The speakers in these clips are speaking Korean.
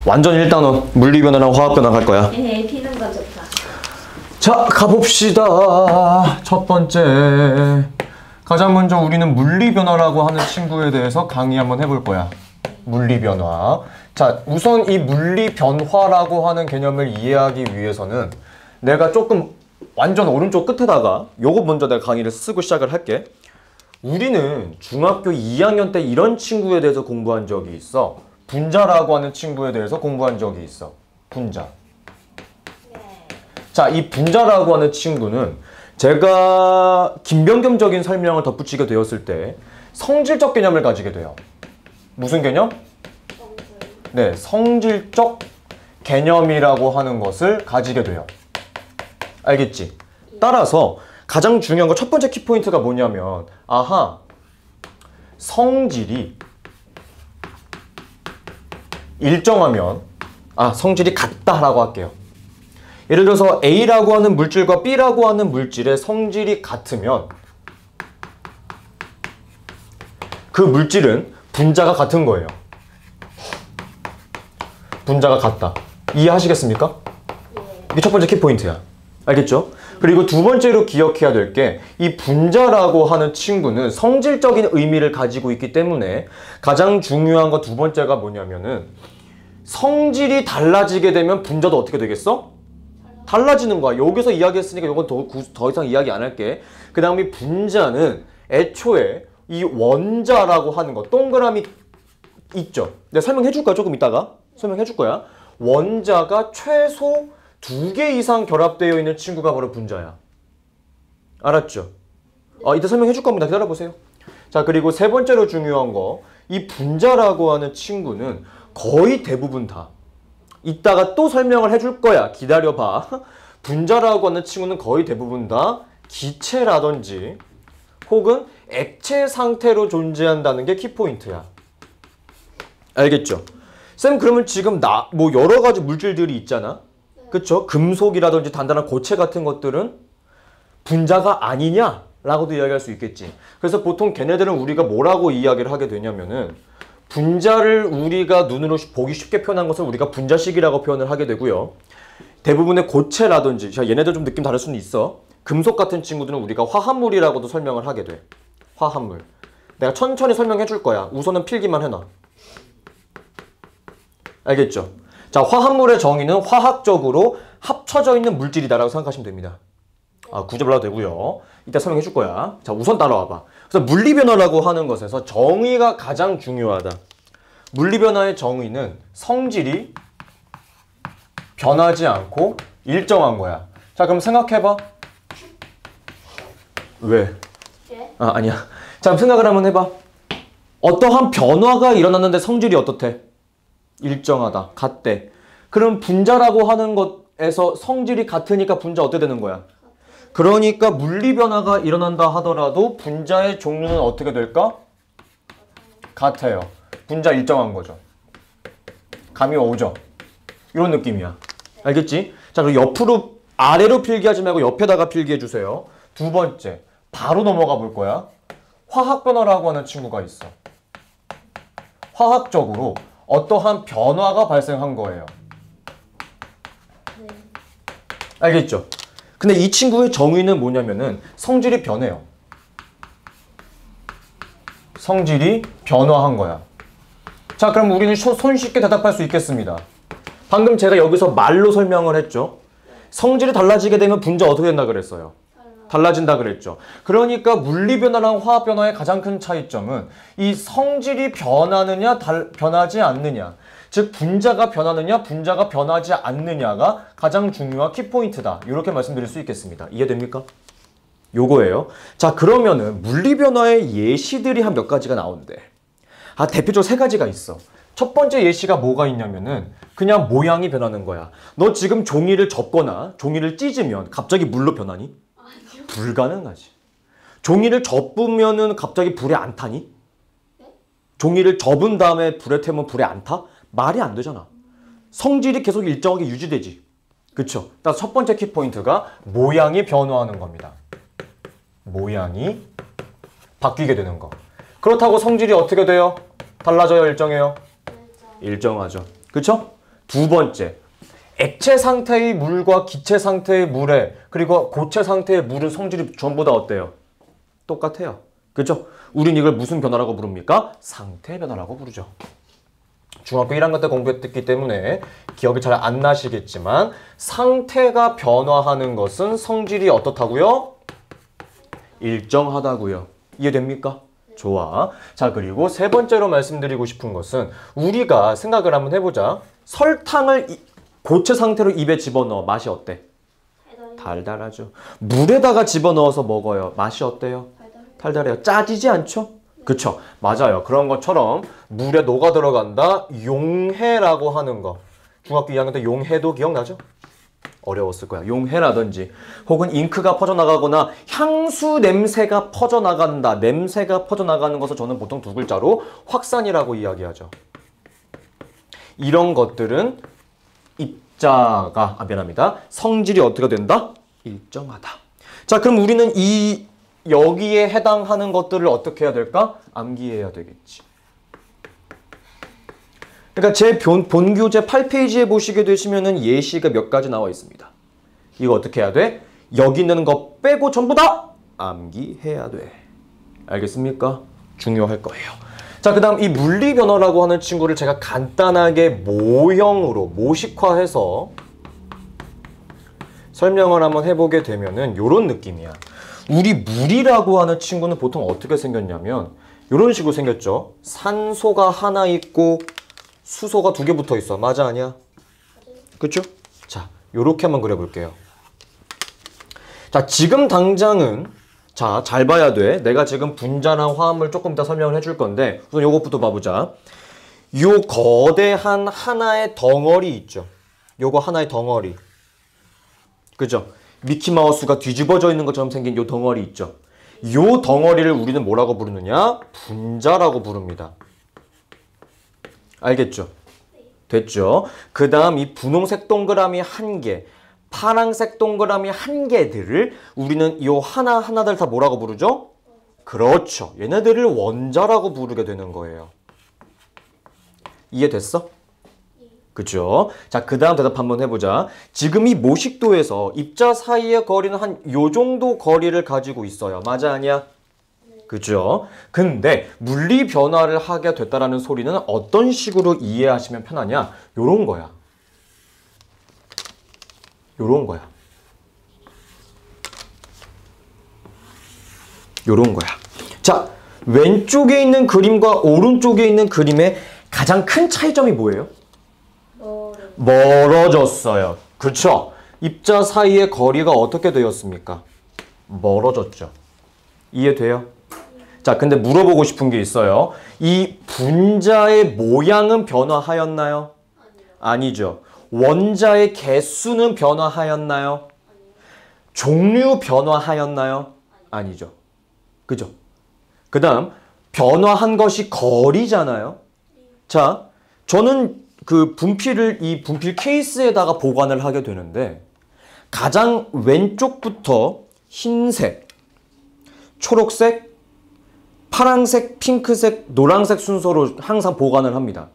완전 1단원 물리변화랑 화학변화 갈 거야. 네, 피는 거 좋다. 자, 가봅시다. 첫 번째. 가장 먼저 우리는 물리변화라고 하는 친구에 대해서 강의 한번 해볼 거야. 물리변화. 자, 우선 이 물리변화라고 하는 개념을 이해하기 위해서는 내가 조금 완전 오른쪽 끝에다가 요거 먼저 내가 강의를 쓰고 시작을 할게. 우리는 중학교 2학년 때 이런 친구에 대해서 공부한 적이 있어. 분자라고 하는 친구에 대해서 공부한 적이 있어. 분자. 자, 이 분자라고 하는 친구는 제가 긴변경적인 설명을 덧붙이게 되었을 때 성질적 개념을 가지게 돼요. 무슨 개념? 네, 성질적 개념이라고 하는 것을 가지게 돼요. 알겠지? 따라서 가장 중요한 거 첫 번째 키포인트가 뭐냐면, 아하, 성질이 일정하면, 성질이 같다라고 할게요. 예를 들어서 A라고 하는 물질과 B라고 하는 물질의 성질이 같으면 그 물질은 분자가 같은 거예요. 분자가 같다. 이해하시겠습니까? 이게 첫 번째 키포인트야. 알겠죠? 그리고 두 번째로 기억해야 될 게 이 분자라고 하는 친구는 성질적인 의미를 가지고 있기 때문에 가장 중요한 거 두 번째가 뭐냐면은 성질이 달라지게 되면 분자도 어떻게 되겠어? 달라지는 거야. 여기서 이야기했으니까 이건 더 이상 이야기 안 할게. 그 다음에 분자는 애초에 이 원자라고 하는 거 동그라미 있죠? 내가 설명해 줄 거야. 조금 이따가 설명해 줄 거야. 원자가 최소 2개 이상 결합되어 있는 친구가 바로 분자야. 알았죠? 이따 설명해 줄 겁니다. 기다려보세요. 자, 그리고 세 번째로 중요한 거, 이 분자라고 하는 친구는 거의 대부분 다 이따가 또 설명을 해줄 거야. 기다려봐. 분자라고 하는 친구는 거의 대부분 다 기체라든지 혹은 액체 상태로 존재한다는 게 키포인트야. 알겠죠? 쌤, 그러면 지금 뭐 여러 가지 물질들이 있잖아. 그쵸? 금속이라든지 단단한 고체 같은 것들은 분자가 아니냐? 라고도 이야기할 수 있겠지. 그래서 보통 걔네들은 우리가 뭐라고 이야기를 하게 되냐면은 분자를 우리가 눈으로 보기 쉽게 표현한 것을 우리가 분자식이라고 표현을 하게 되고요. 대부분의 고체라든지, 얘네들 좀 느낌 다를 수는 있어. 금속 같은 친구들은 우리가 화합물이라고도 설명을 하게 돼. 화합물. 내가 천천히 설명해 줄 거야. 우선은 필기만 해놔. 알겠죠? 자, 화합물의 정의는 화학적으로 합쳐져 있는 물질이다라고 생각하시면 됩니다. 굳이 몰라도 되고요. 이따 설명해 줄 거야. 자, 우선 따라와봐. 그래서 물리변화라고 하는 것에서 정의가 가장 중요하다. 물리변화의 정의는 성질이 변하지 않고 일정한 거야. 자, 그럼 생각해봐. 왜? 아니야. 자, 그럼 생각을 한번 해봐. 어떠한 변화가 일어났는데 성질이 어떻대? 일정하다. 같대. 그럼 분자라고 하는 것에서 성질이 같으니까 분자 어떻게 되는 거야? 그러니까 물리변화가 일어난다 하더라도 분자의 종류는 어떻게 될까? 같아요. 분자 일정한 거죠. 감이 오죠? 이런 느낌이야. 알겠지? 자, 그리고 옆으로, 아래로 필기하지 말고 옆에다가 필기해 주세요. 두 번째, 바로 넘어가 볼 거야. 화학변화라고 하는 친구가 있어. 화학적으로 어떠한 변화가 발생한 거예요. 알겠죠? 근데 이 친구의 정의는 뭐냐면은 성질이 변해요. 성질이 변화한 거야. 자, 그럼 우리는 손쉽게 대답할 수 있겠습니다. 방금 제가 여기서 말로 설명을 했죠. 성질이 달라지게 되면 분자 어떻게 된다 그랬어요? 달라진다 그랬죠. 그러니까 물리변화랑 화학변화의 가장 큰 차이점은 이 성질이 변하느냐 변하지 않느냐, 즉 분자가 변하느냐 분자가 변하지 않느냐가 가장 중요한 키포인트다. 이렇게 말씀드릴 수 있겠습니다. 이해됩니까? 요거예요. 자, 그러면은 물리변화의 예시들이 한 몇 가지가 나오는데 대표적으로 세 가지가 있어. 첫 번째 예시가 뭐가 있냐면은 그냥 모양이 변하는 거야. 너 지금 종이를 접거나 종이를 찢으면 갑자기 물로 변하니? 불가능하지. 종이를 접으면은 갑자기 불에 안 타니? 종이를 접은 다음에 불에 태우면 불에 안 타? 말이 안 되잖아. 성질이 계속 일정하게 유지되지. 그쵸? 따라서 첫 번째 키포인트가 모양이 변화하는 겁니다. 모양이 바뀌게 되는 거. 그렇다고 성질이 어떻게 돼요? 달라져요? 일정해요? 일정하죠. 그쵸? 두 번째, 액체 상태의 물과 기체 상태의 물에 그리고 고체 상태의 물은 성질이 전부 다 어때요? 똑같아요. 그죠? 우린 이걸 무슨 변화라고 부릅니까? 상태 변화라고 부르죠. 중학교 1학년 때 공부했기 때문에 기억이 잘 안 나시겠지만 상태가 변화하는 것은 성질이 어떻다고요? 일정하다고요. 이해됩니까? 좋아. 자, 그리고 세 번째로 말씀드리고 싶은 것은 우리가 생각을 한번 해보자. 설탕을 고체 상태로 입에 집어넣어. 맛이 어때? 달달하죠. 물에다가 집어넣어서 먹어요. 맛이 어때요? 달달해요. 짜지지 않죠? 그쵸? 맞아요. 그런 것처럼 물에 녹아 들어간다. 용해라고 하는 거. 중학교 2학년 때 용해도 기억나죠? 어려웠을 거야. 용해라든지 혹은 잉크가 퍼져나가거나 향수 냄새가 퍼져나간다. 냄새가 퍼져나가는 것을 저는 보통 두 글자로 확산이라고 이야기하죠. 이런 것들은 미안합니다. 성질이 어떻게 된다? 일정하다. 자, 그럼 우리는 여기에 해당하는 것들을 어떻게 해야 될까? 암기해야 되겠지. 그러니까 제 본교재 8페이지에 보시게 되시면은 예시가 몇 가지 나와 있습니다. 이거 어떻게 해야 돼? 여기 있는 거 빼고 전부 다 암기해야 돼. 알겠습니까? 중요할 거예요. 자, 그 다음 이 물리변화라고 하는 친구를 제가 간단하게 모형으로 모식화해서 설명을 한번 해보게 되면은 요런 느낌이야. 우리 물이라고 하는 친구는 보통 어떻게 생겼냐면 이런 식으로 생겼죠. 산소가 하나 있고 수소가 두 개 붙어 있어. 맞아, 아니야? 그쵸? 자, 요렇게 한번 그려볼게요. 자, 지금 당장은 자, 잘 봐야 돼. 내가 지금 분자랑 화합을 조금 이따 설명을 해줄 건데 우선 요것부터 봐보자. 요 거대한 하나의 덩어리 있죠. 요거 하나의 덩어리. 그죠? 미키마우스가 뒤집어져 있는 것처럼 생긴 요 덩어리 있죠. 요 덩어리를 우리는 뭐라고 부르느냐? 분자라고 부릅니다. 알겠죠? 됐죠? 그 다음 이 분홍색 동그라미 한 개, 파란색 동그라미 한 개들을 우리는 요 하나하나들 다 뭐라고 부르죠? 그렇죠. 얘네들을 원자라고 부르게 되는 거예요. 이해됐어? 그죠? 자, 그 다음 대답 한번 해보자. 지금 이 모식도에서 입자 사이의 거리는 한 요 정도 거리를 가지고 있어요. 맞아, 아니야? 그죠? 근데 물리 변화를 하게 됐다라는 소리는 어떤 식으로 이해하시면 편하냐? 요런 거야. 요런 거야. 요런 거야. 자, 왼쪽에 있는 그림과 오른쪽에 있는 그림의 가장 큰 차이점이 뭐예요? 멀어졌어요. 그렇죠? 입자 사이의 거리가 어떻게 되었습니까? 멀어졌죠. 이해돼요? 자, 근데 물어보고 싶은 게 있어요. 이 분자의 모양은 변화하였나요? 아니죠. 원자의 개수는 변화하였나요? 종류 변화하였나요? 아니죠. 그죠? 그 다음 변화한 것이 거리잖아요. 자, 저는 그 분필을 이 분필 케이스에다가 보관을 하게 되는데 가장 왼쪽부터 흰색, 초록색, 파란색, 핑크색, 노란색 순서로 항상 보관을 합니다.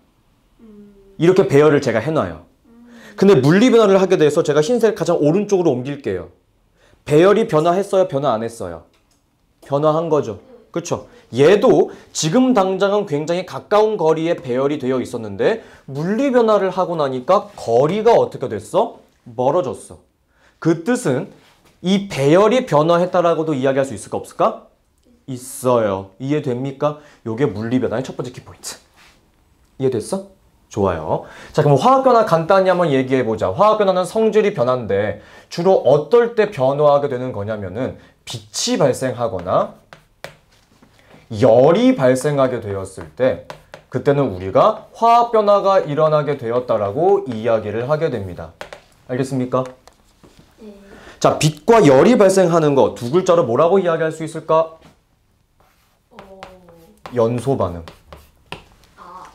이렇게 배열을 제가 해놔요. 근데 물리변화를 하게 돼서 제가 흰색 가장 오른쪽으로 옮길게요. 배열이 변화했어요? 변화 안 했어요? 변화한 거죠. 그렇죠? 얘도 지금 당장은 굉장히 가까운 거리에 배열이 되어 있었는데 물리변화를 하고 나니까 거리가 어떻게 됐어? 멀어졌어. 그 뜻은 이 배열이 변화했다라고도 이야기할 수 있을까 없을까? 있어요. 이해됩니까? 요게 물리변화의 첫 번째 키포인트. 이해됐어? 좋아요. 자, 그럼 화학변화 간단히 한번 얘기해보자. 화학변화는 성질이 변화인데 주로 어떨 때 변화하게 되는 거냐면은 빛이 발생하거나 열이 발생하게 되었을 때 그때는 우리가 화학변화가 일어나게 되었다라고 이야기를 하게 됩니다. 알겠습니까? 네. 자, 빛과 열이 발생하는 거 두 글자로 뭐라고 이야기할 수 있을까? 연소 반응.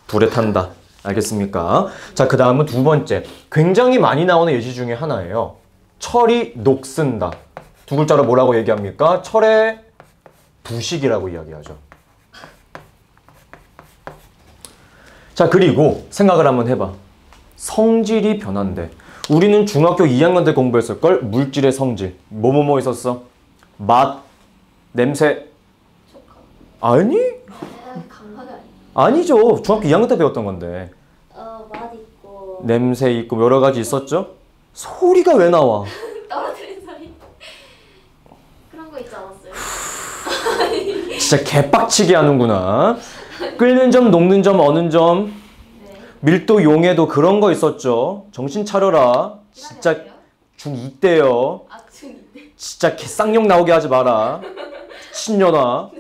불에 탄다. 알겠습니까? 자, 그 다음은 두 번째. 굉장히 많이 나오는 예시 중에 하나예요. 철이 녹슨다. 두 글자로 뭐라고 얘기합니까? 철의 부식이라고 이야기하죠. 자, 그리고 생각을 한번 해봐. 성질이 변한대. 우리는 중학교 2학년 때 공부했을걸? 물질의 성질. 뭐뭐뭐 있었어? 맛, 냄새. 아니? 감각이 아니죠. 중학교 2학년 때 배웠던 건데. 맛 있고 냄새 있고 여러 가지 있었죠? 소리가 왜 나와? 떨어뜨린 소리 그런 거 있지 않았어요? 진짜 개빡치게 하는구나. 끓는 점, 녹는 점, 어는 점. 네. 밀도, 용해도 그런 거 있었죠. 정신 차려라. 진짜 기다려요? 중2 때요. 아 중인데 진짜 개쌍욕 나오게 하지 마라. 신년아.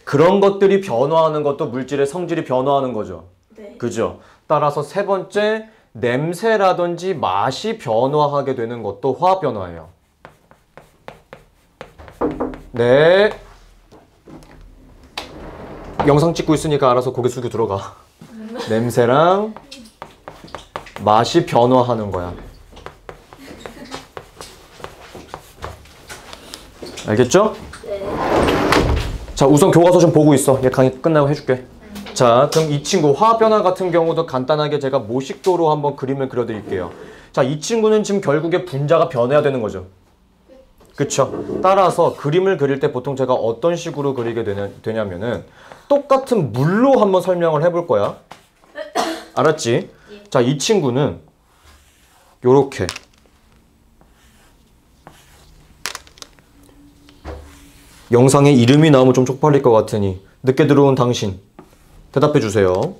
그런 것들이 변화하는 것도 물질의 성질이 변화하는 거죠. 네. 그죠? 따라서 세 번째, 냄새라든지 맛이 변화하게 되는 것도 화학 변화예요. 네. 영상 찍고 있으니까 알아서 고개 숙여 들어가. 냄새랑 맛이 변화하는 거야. 알겠죠? 네. 자, 우선 교과서 좀 보고 있어. 얘 강의 끝나고 해줄게. 자, 그럼 이 친구 화학 변화 같은 경우도 간단하게 제가 모식도로 한번 그림을 그려드릴게요. 자, 이 친구는 지금 결국에 분자가 변해야 되는 거죠. 그쵸? 따라서 그림을 그릴 때 보통 제가 어떤 식으로 그리게 되냐면은 똑같은 물로 한번 설명을 해볼 거야. 알았지? 자, 이 친구는 요렇게 영상에 이름이 나오면 좀 쪽팔릴 것 같으니 늦게 들어온 당신 대답해 주세요.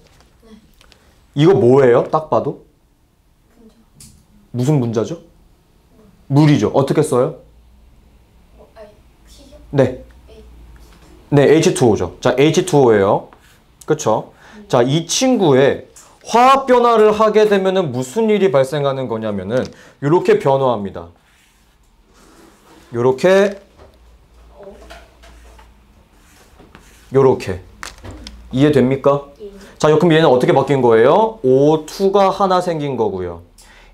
이거 뭐예요? 딱 봐도? 무슨 분자죠? 물이죠. 어떻게 써요? C죠? 네. 네, H2O죠. 자, H2O예요. 그쵸? 자, 이 친구의 화학 변화를 하게 되면은 무슨 일이 발생하는 거냐면은 요렇게 변화합니다. 요렇게 요렇게. 이해됩니까? 자, 그럼 얘는 어떻게 바뀐 거예요? O2가 하나 생긴 거고요.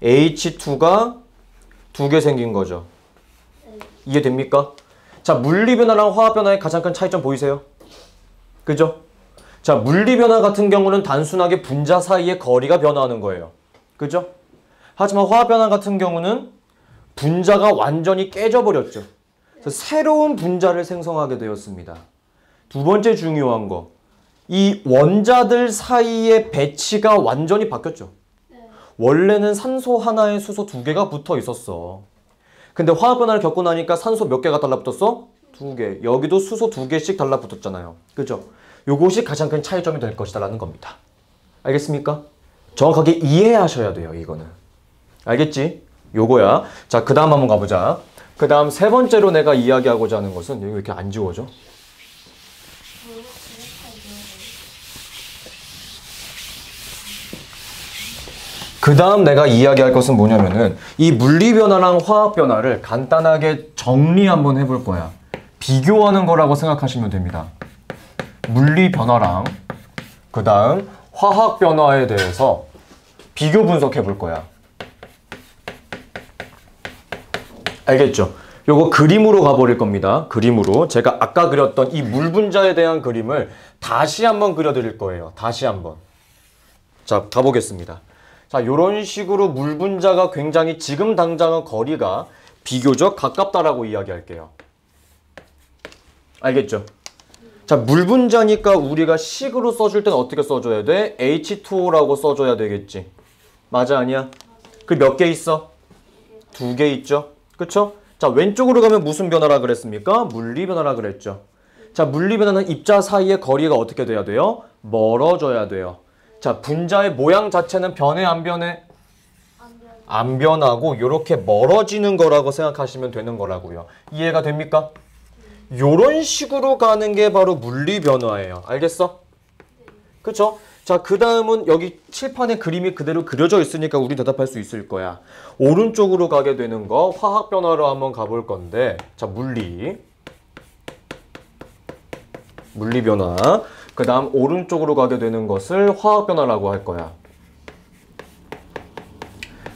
H2가 두 개 생긴 거죠. 이해됩니까? 자, 물리변화랑 화학변화의 가장 큰 차이점 보이세요? 그죠? 자, 물리변화 같은 경우는 단순하게 분자 사이의 거리가 변화하는 거예요. 그죠? 하지만 화학변화 같은 경우는 분자가 완전히 깨져버렸죠. 그래서 새로운 분자를 생성하게 되었습니다. 두 번째 중요한 거. 이 원자들 사이의 배치가 완전히 바뀌었죠. 원래는 산소 하나에 수소 두 개가 붙어 있었어. 근데 화학 변화를 겪고 나니까 산소 몇 개가 달라붙었어? 두 개. 여기도 수소 두 개씩 달라붙었잖아요. 그죠? 요것이 가장 큰 차이점이 될 것이다 라는 겁니다. 알겠습니까? 정확하게 이해하셔야 돼요, 이거는. 알겠지? 요거야. 자, 그 다음 한번 가보자. 그 다음 세 번째로 내가 이야기하고자 하는 것은 여기 왜 이렇게 안 지워져? 그 다음 내가 이야기할 것은 뭐냐면은 이 물리변화랑 화학변화를 간단하게 정리 한번 해볼 거야. 비교하는 거라고 생각하시면 됩니다. 물리변화랑 그 다음 화학변화에 대해서 비교 분석해 볼 거야. 알겠죠? 요거 그림으로 가버릴 겁니다. 그림으로. 제가 아까 그렸던 이 물 분자에 대한 그림을 다시 한번 그려드릴 거예요. 다시 한번. 자, 가보겠습니다. 자, 요런 식으로 물 분자가 굉장히 지금 당장은 거리가 비교적 가깝다라고 이야기할게요. 알겠죠? 자, 물 분자니까 우리가 식으로 써줄 때는 어떻게 써줘야 돼? H2O라고 써줘야 되겠지. 맞아, 아니야? 그 몇 개 있어? 두 개 있죠? 그쵸? 자, 왼쪽으로 가면 무슨 변화라 그랬습니까? 물리 변화라 그랬죠. 자, 물리 변화는 입자 사이의 거리가 어떻게 돼야 돼요? 멀어져야 돼요. 자, 분자의 모양 자체는 변해, 안 변해? 안 변하고 이렇게 멀어지는 거라고 생각하시면 되는 거라고요. 이해가 됩니까? 요런 식으로 가는 게 바로 물리 변화예요. 알겠어? 그쵸? 자, 그 다음은 여기 칠판에 그림이 그대로 그려져 있으니까 우리 대답할 수 있을 거야. 오른쪽으로 가게 되는 거 화학 변화로 한번 가볼 건데, 자, 물리 변화. 그 다음 오른쪽으로 가게 되는 것을 화학 변화라고 할 거야.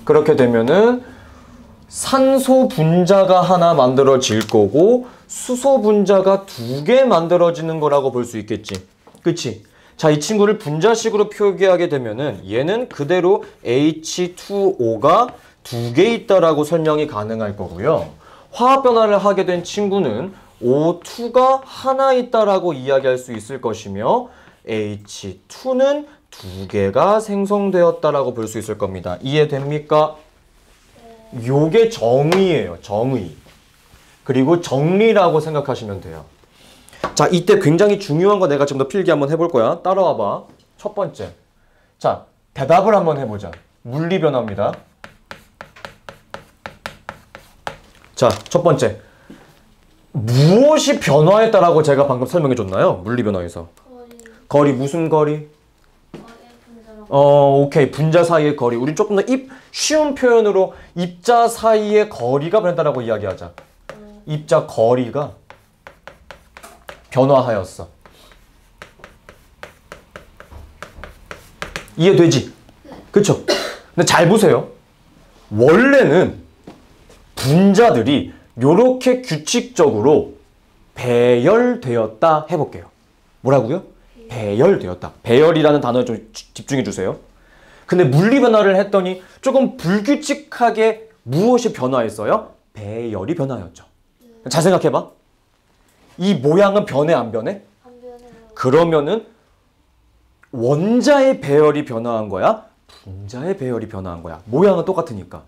그렇게 되면은 산소 분자가 하나 만들어질 거고 수소 분자가 두 개 만들어지는 거라고 볼 수 있겠지. 그치? 자, 이 친구를 분자식으로 표기하게 되면은 얘는 그대로 H2O가 두 개 있다라고 설명이 가능할 거고요. 화학 변화를 하게 된 친구는 O2가 하나 있다라고 이야기할 수 있을 것이며 H2는 두 개가 생성되었다라고 볼 수 있을 겁니다. 이해됩니까? 요게 정의예요. 정의. 그리고 정리라고 생각하시면 돼요. 자, 이때 굉장히 중요한 거 내가 지금 더 필기 한번 해볼 거야. 따라와봐. 첫 번째. 자, 대답을 한번 해보자. 물리 변화입니다. 자, 첫 번째. 무엇이 변화했다라고 제가 방금 설명해 줬나요? 물리 변화에서. 거리, 무슨 거리? 오케이. 분자 사이의 거리. 우리 조금 더 쉬운 표현으로 입자 사이의 거리가 변했다라고 이야기하자. 입자 거리가 변화하였어. 이해되지? 그쵸? 근데 잘 보세요. 원래는 분자들이 요렇게 규칙적으로 배열되었다 해볼게요. 뭐라고요? 배열되었다. 배열이라는 단어에 좀 집중해 주세요. 근데 물리 변화를 했더니 조금 불규칙하게 무엇이 변화했어요? 배열이 변화였죠. 잘 생각해봐. 이 모양은 변해 안 변해? 안 변해요. 그러면은 원자의 배열이 변화한 거야? 분자의 배열이 변화한 거야? 모양은 똑같으니까.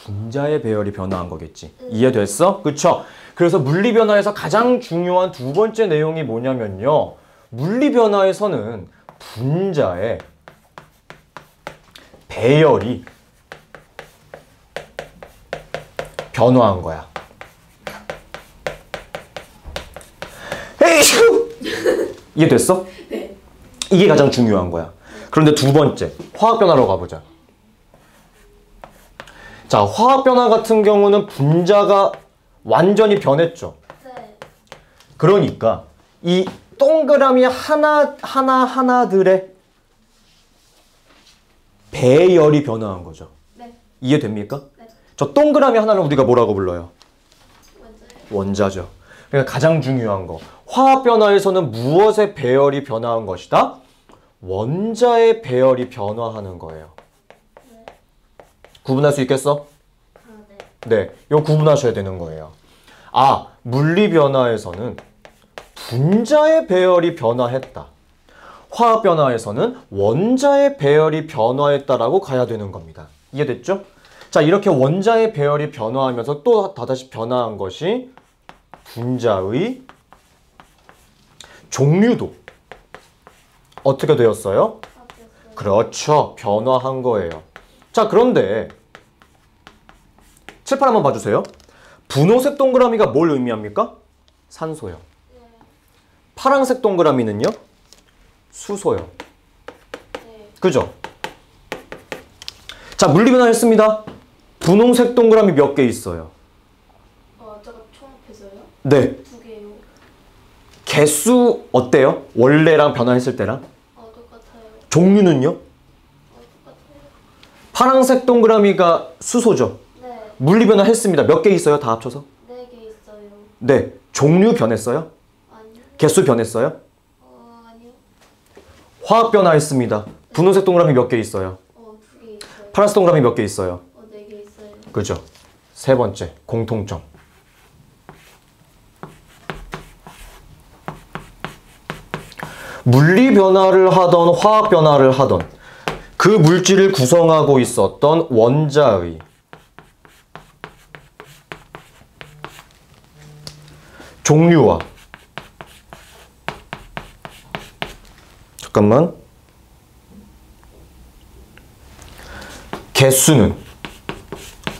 분자의 배열이 변화한 거겠지. 이해됐어? 그쵸? 그래서 물리 변화에서 가장 중요한 두 번째 내용이 뭐냐면요. 물리 변화에서는 분자의 배열이 변화한 거야. 에이슈! 이해됐어? 네. 이게 가장 중요한 거야. 그런데 두 번째, 화학 변화로 가보자. 자, 화학 변화 같은 경우는 분자가 완전히 변했죠. 네. 그러니까 이 동그라미 하나하나들의 배열이 변화한 거죠. 네. 이해됩니까? 네. 저 동그라미 하나를 우리가 뭐라고 불러요? 먼저요. 원자죠. 그러니까 가장 중요한 거. 화학 변화에서는 무엇의 배열이 변화한 것이다? 원자의 배열이 변화하는 거예요. 네. 구분할 수 있겠어? 아, 네. 네, 이거 구분하셔야 되는 거예요. 아, 물리 변화에서는 분자의 배열이 변화했다. 화학 변화에서는 원자의 배열이 변화했다라고 가야 되는 겁니다. 이해됐죠? 자, 이렇게 원자의 배열이 변화하면서 또 다시 변화한 것이 분자의 종류도 어떻게 되었어요? 바뀌었어요. 그렇죠. 변화한 거예요. 자, 그런데 칠판 한번 봐주세요. 분홍색 동그라미가 뭘 의미합니까? 산소요. 네. 파란색 동그라미는요? 수소요. 네. 그죠? 자, 물리 변화했습니다. 분홍색 동그라미 몇 개 있어요? 저거 총합해서요? 네. 두 개요. 개수 어때요? 원래랑 변화했을 때랑? 똑같아요. 종류는요? 똑같아요. 파란색 동그라미가 수소죠. 네. 물리 변화했습니다. 몇 개 있어요? 다 합쳐서? 네 개 있어요. 네. 종류 변했어요? 아니요. 개수 변했어요? 아니요. 화학 변화했습니다. 분홍색 동그라미 몇 개 있어요? 두 개 있어요. 파란색 동그라미 몇 개 있어요? 네 개 있어요. 그죠? 세 번째, 공통점. 물리 변화를 하던 화학 변화를 하던 그 물질을 구성하고 있었던 원자의 종류와 잠깐만 개수는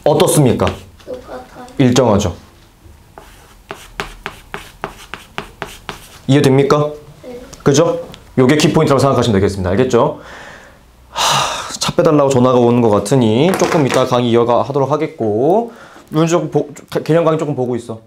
어떻습니까? 똑같아요. 일정하죠. 이해됩니까? 네. 그죠? 요게 키포인트라고 생각하시면 되겠습니다. 알겠죠? 차 빼달라고 전화가 오는 것 같으니 조금 이따 강의 이어가 하도록 하겠고, 개념 강의 조금 보고 있어.